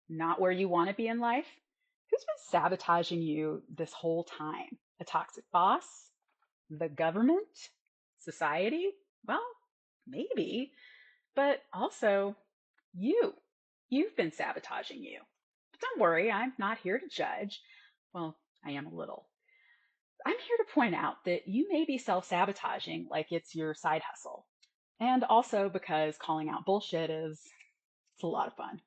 Not where you want to be in life? Who's been sabotaging you this whole time? A toxic boss? The government? Society? Well, maybe, but also you. You've been sabotaging you. But don't worry, I'm not here to judge. Well, I am a little. I'm here to point out that you may be self sabotaging like it's your side hustle. And also because calling out bullshit is it's a lot of fun.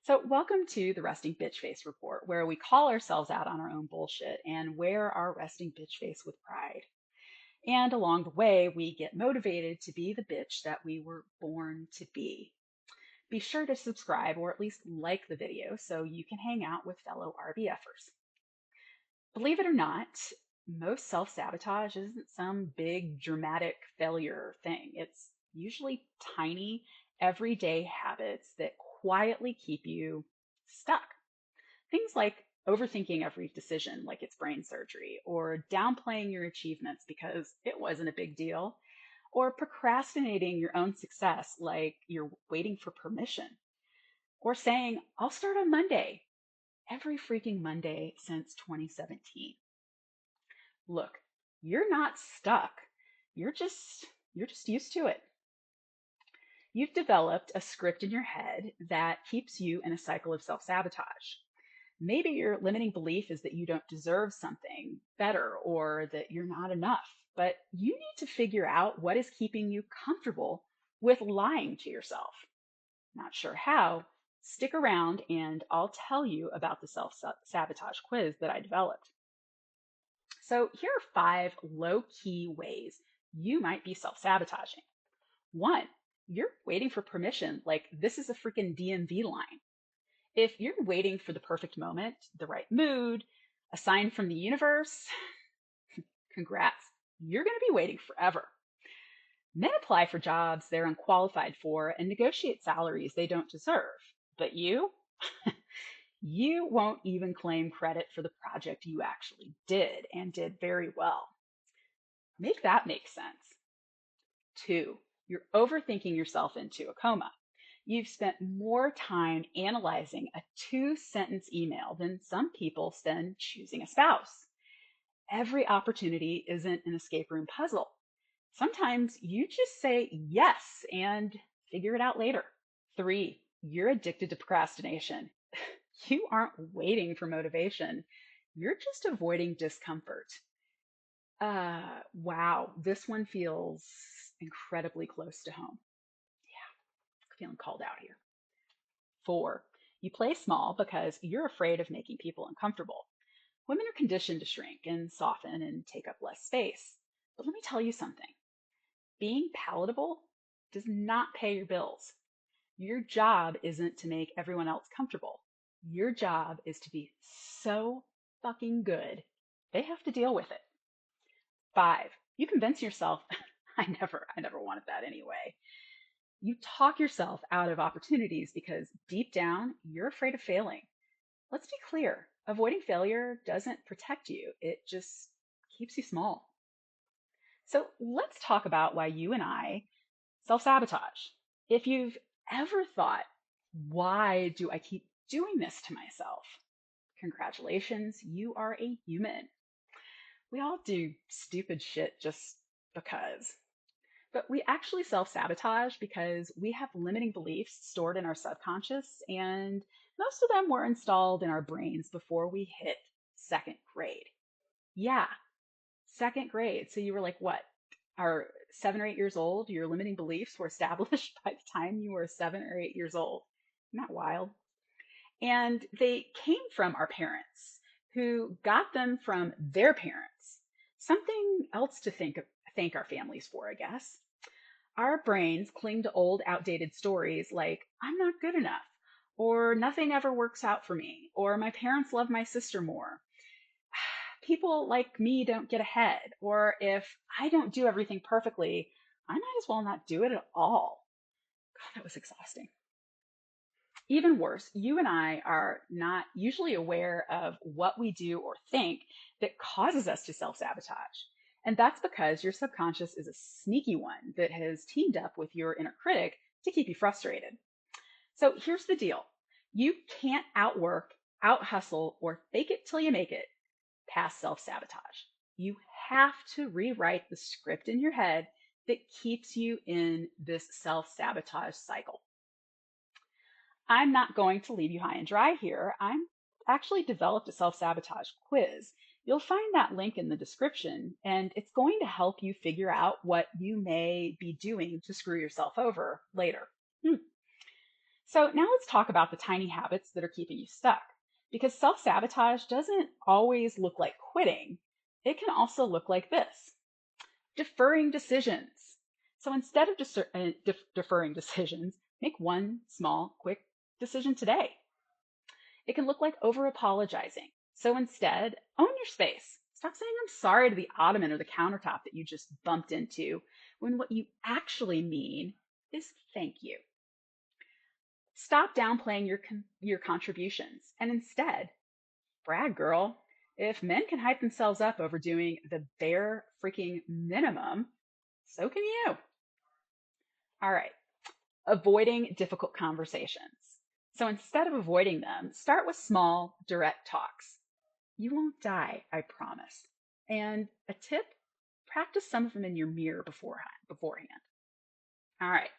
So, welcome to the Resting Bitch Face Report, where we call ourselves out on our own bullshit and wear our resting bitch face with pride. And along the way, we get motivated to be the bitch that we were born to be. Be sure to subscribe or at least like the video so you can hang out with fellow RBFers. Believe it or not, most self sabotage isn't some big dramatic failure thing. It's usually tiny, everyday habits that quietly keep you stuck. Things like overthinking every decision like it's brain surgery, or downplaying your achievements because it wasn't a big deal, or procrastinating your own success like you're waiting for permission, or saying, I'll start on Monday, every freaking Monday since 2017. Look, you're not stuck. You're just you're just used to it. You've developed a script in your head that keeps you in a cycle of self-sabotage. Maybe your limiting belief is that you don't deserve something better or that you're not enough, but you need to figure out what is keeping you comfortable with lying to yourself. Not sure how? Stick around and I'll tell you about the self-sabotage quiz that I developed. So here are 5 low-key ways you might be self-sabotaging. 1, you're waiting for permission like this is a freaking DMV line. If you're waiting for the perfect moment, the right mood, a sign from the universe, congrats, you're going to be waiting forever. Men apply for jobs they're unqualified for and negotiate salaries they don't deserve. But you? You won't even claim credit for the project you actually did and did very well. Make that make sense. 2, you're overthinking yourself into a coma. You've spent more time analyzing a 2-sentence email than some people spend choosing a spouse. Every opportunity isn't an escape room puzzle. Sometimes you just say yes and figure it out later. 3, you're addicted to procrastination. You aren't waiting for motivation. You're just avoiding discomfort. Wow, this one feels incredibly close to home. Yeah, feeling called out here. 4, you play small because you're afraid of making people uncomfortable. Women are conditioned to shrink and soften and take up less space. But let me tell you something. Being palatable does not pay your bills. Your job isn't to make everyone else comfortable. Your job is to be so fucking good, they have to deal with it. 5, you convince yourself, I never wanted that anyway. You talk yourself out of opportunities because deep down, you're afraid of failing. Let's be clear, avoiding failure doesn't protect you, it just keeps you small. So let's talk about why you and I self sabotage. If you've ever thought, why do I keep doing this to myself? Congratulations, you are a human. We all do stupid shit just because. But we actually self sabotage because we have limiting beliefs stored in our subconscious, and most of them were installed in our brains before we hit 2nd grade. Yeah, 2nd grade. So you were like, what? Are 7 or 8 years old? Your limiting beliefs were established by the time you were 7 or 8 years old. Isn't that wild? And they came from our parents who got them from their parents. Something else to thank our families for, I guess. Our brains cling to old, outdated stories like, I'm not good enough, or nothing ever works out for me, or my parents love my sister more. People like me don't get ahead, or if I don't do everything perfectly, I might as well not do it at all. God, that was exhausting. Even worse, you and I are not usually aware of what we do or think that causes us to self sabotage. And that's because your subconscious is a sneaky one that has teamed up with your inner critic to keep you frustrated. So here's the deal. You can't outwork, out hustle, or fake it till you make it past self sabotage. You have to rewrite the script in your head that keeps you in this self sabotage cycle. I'm not going to leave you high and dry here. I'm actually developed a self sabotage quiz. You'll find that link in the description, and it's going to help you figure out what you may be doing to screw yourself over later. So now let's talk about the tiny habits that are keeping you stuck. Because self-sabotage doesn't always look like quitting. It can also look like this: deferring decisions. So instead of deferring decisions, make one small, quick decision today. It can look like over-apologizing. So instead, own your space. Stop saying I'm sorry to the ottoman or the countertop that you just bumped into, when what you actually mean is thank you. Stop downplaying your contributions and instead brag, girl. If men can hype themselves up over doing the bare freaking minimum, so can you. All right, avoiding difficult conversations. So instead of avoiding them, start with small, direct talks. You won't die, I promise. And a tip, practice some of them in your mirror beforehand. All right,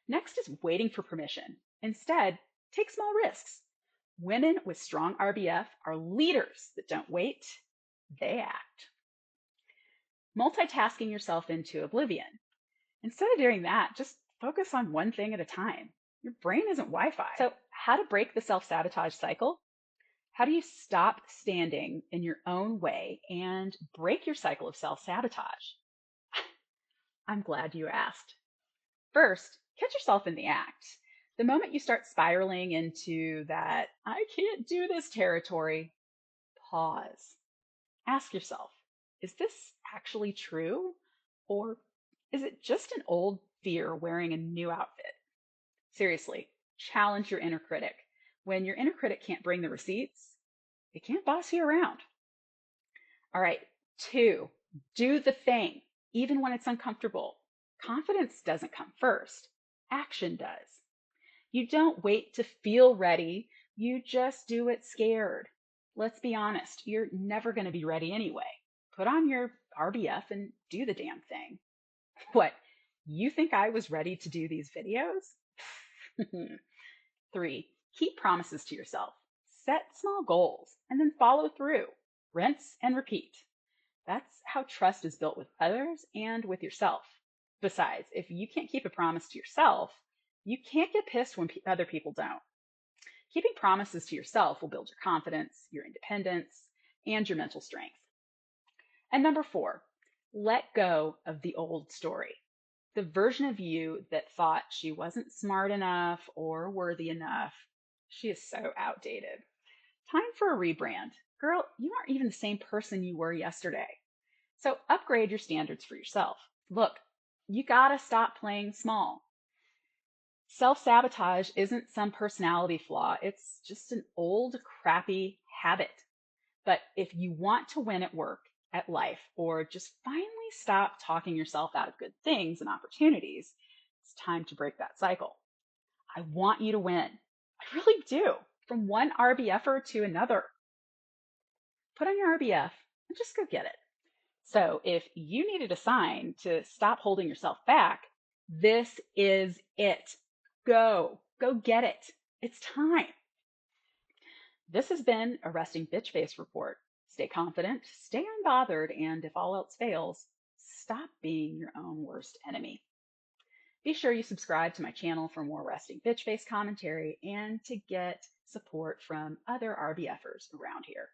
next is waiting for permission. Instead, take small risks. Women with strong RBF are leaders that don't wait, they act. Multitasking yourself into oblivion. Instead of doing that, just focus on one thing at a time. Your brain isn't Wi-Fi. So how to break the self-sabotage cycle? How do you stop standing in your own way and break your cycle of self-sabotage? I'm glad you asked. First, catch yourself in the act. The moment you start spiraling into that I can't do this territory, pause. Ask yourself, is this actually true? Or is it just an old fear wearing a new outfit? Seriously, challenge your inner critic. When your inner critic can't bring the receipts, it can't boss you around. All right, 2, do the thing, even when it's uncomfortable. Confidence doesn't come first, action does. You don't wait to feel ready, you just do it scared. Let's be honest, you're never going to be ready anyway. Put on your RBF and do the damn thing. What, you think I was ready to do these videos? 3, keep promises to yourself. Set small goals and then follow through. Rinse and repeat. That's how trust is built with others and with yourself. Besides, if you can't keep a promise to yourself, you can't get pissed when other people don't. Keeping promises to yourself will build your confidence, your independence, and your mental strength. And number 4, let go of the old story. The version of you that thought she wasn't smart enough or worthy enough, she is so outdated. Time for a rebrand. Girl, you aren't even the same person you were yesterday. So upgrade your standards for yourself. Look, you gotta stop playing small. Self-sabotage isn't some personality flaw. It's just an old, crappy habit. But if you want to win at work, at life, or just finally stop talking yourself out of good things and opportunities, it's time to break that cycle. I want you to win. I really do. From one RBFer to another. Put on your RBF and just go get it. So if you needed a sign to stop holding yourself back, this is it. Go get it. It's time. This has been a Resting Bitch Face report. Stay confident, stay unbothered, and if all else fails, stop being your own worst enemy. Be sure you subscribe to my channel for more Resting Bitch Face commentary and to get support from other RBFers around here.